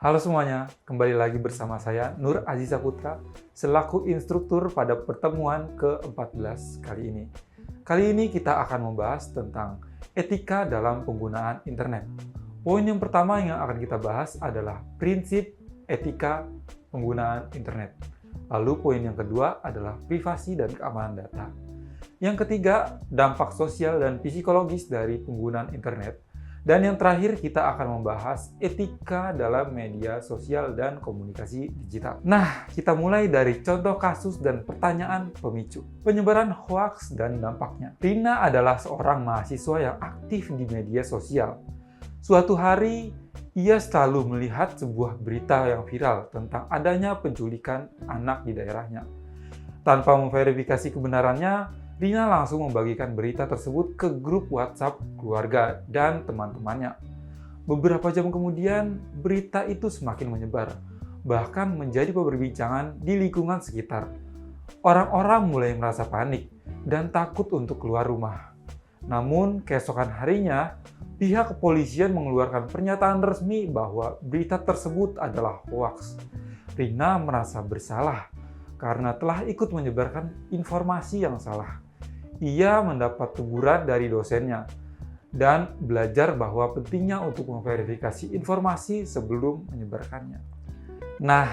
Halo semuanya, kembali lagi bersama saya Nur Aziz Saputra selaku instruktur pada pertemuan ke-14 kali ini. Kali ini kita akan membahas tentang etika dalam penggunaan internet. Poin yang pertama yang akan kita bahas adalah prinsip etika penggunaan internet. Lalu poin yang kedua adalah privasi dan keamanan data. Yang ketiga, dampak sosial dan psikologis dari penggunaan internet. Dan yang terakhir, kita akan membahas etika dalam media sosial dan komunikasi digital. Nah, kita mulai dari contoh kasus dan pertanyaan pemicu. Penyebaran hoaks dan dampaknya. Rina adalah seorang mahasiswa yang aktif di media sosial. Suatu hari, ia selalu melihat sebuah berita yang viral tentang adanya penculikan anak di daerahnya. Tanpa memverifikasi kebenarannya, Rina langsung membagikan berita tersebut ke grup WhatsApp keluarga dan teman-temannya. Beberapa jam kemudian, berita itu semakin menyebar, bahkan menjadi perbincangan di lingkungan sekitar. Orang-orang mulai merasa panik dan takut untuk keluar rumah. Namun, keesokan harinya, pihak kepolisian mengeluarkan pernyataan resmi bahwa berita tersebut adalah hoaks. Rina merasa bersalah karena telah ikut menyebarkan informasi yang salah. Ia mendapat teguran dari dosennya dan belajar bahwa pentingnya untuk memverifikasi informasi sebelum menyebarkannya. Nah,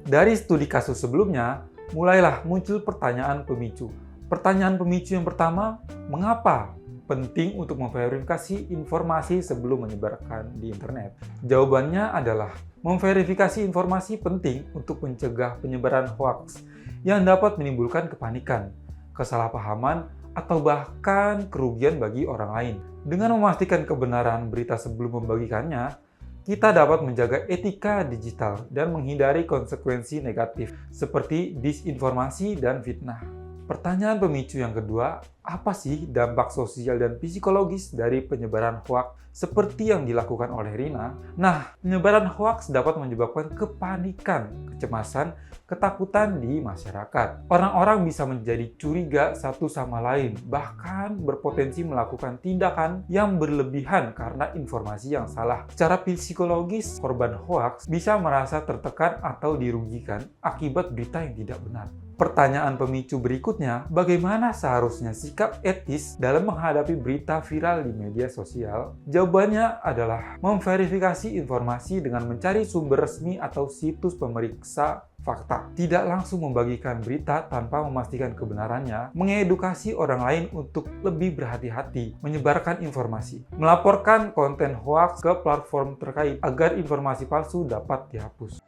dari studi kasus sebelumnya, mulailah muncul pertanyaan pemicu. Pertanyaan pemicu yang pertama, mengapa penting untuk memverifikasi informasi sebelum menyebarkan di internet? Jawabannya adalah, memverifikasi informasi penting untuk mencegah penyebaran hoaks yang dapat menimbulkan kepanikan, kesalahpahaman, atau bahkan kerugian bagi orang lain. Dengan memastikan kebenaran berita sebelum membagikannya, kita dapat menjaga etika digital dan menghindari konsekuensi negatif seperti disinformasi dan fitnah. Pertanyaan pemicu yang kedua, apa sih dampak sosial dan psikologis dari penyebaran hoaks seperti yang dilakukan oleh Rina? Nah, penyebaran hoaks dapat menyebabkan kepanikan, kecemasan, ketakutan di masyarakat. Orang-orang bisa menjadi curiga satu sama lain, bahkan berpotensi melakukan tindakan yang berlebihan karena informasi yang salah. Secara psikologis, korban hoaks bisa merasa tertekan atau dirugikan akibat berita yang tidak benar. Pertanyaan pemicu berikutnya, bagaimana seharusnya sikap etis dalam menghadapi berita viral di media sosial? Jawabannya adalah memverifikasi informasi dengan mencari sumber resmi atau situs pemeriksa fakta. Tidak langsung membagikan berita tanpa memastikan kebenarannya, mengedukasi orang lain untuk lebih berhati-hati menyebarkan informasi, melaporkan konten hoaks ke platform terkait agar informasi palsu dapat dihapus.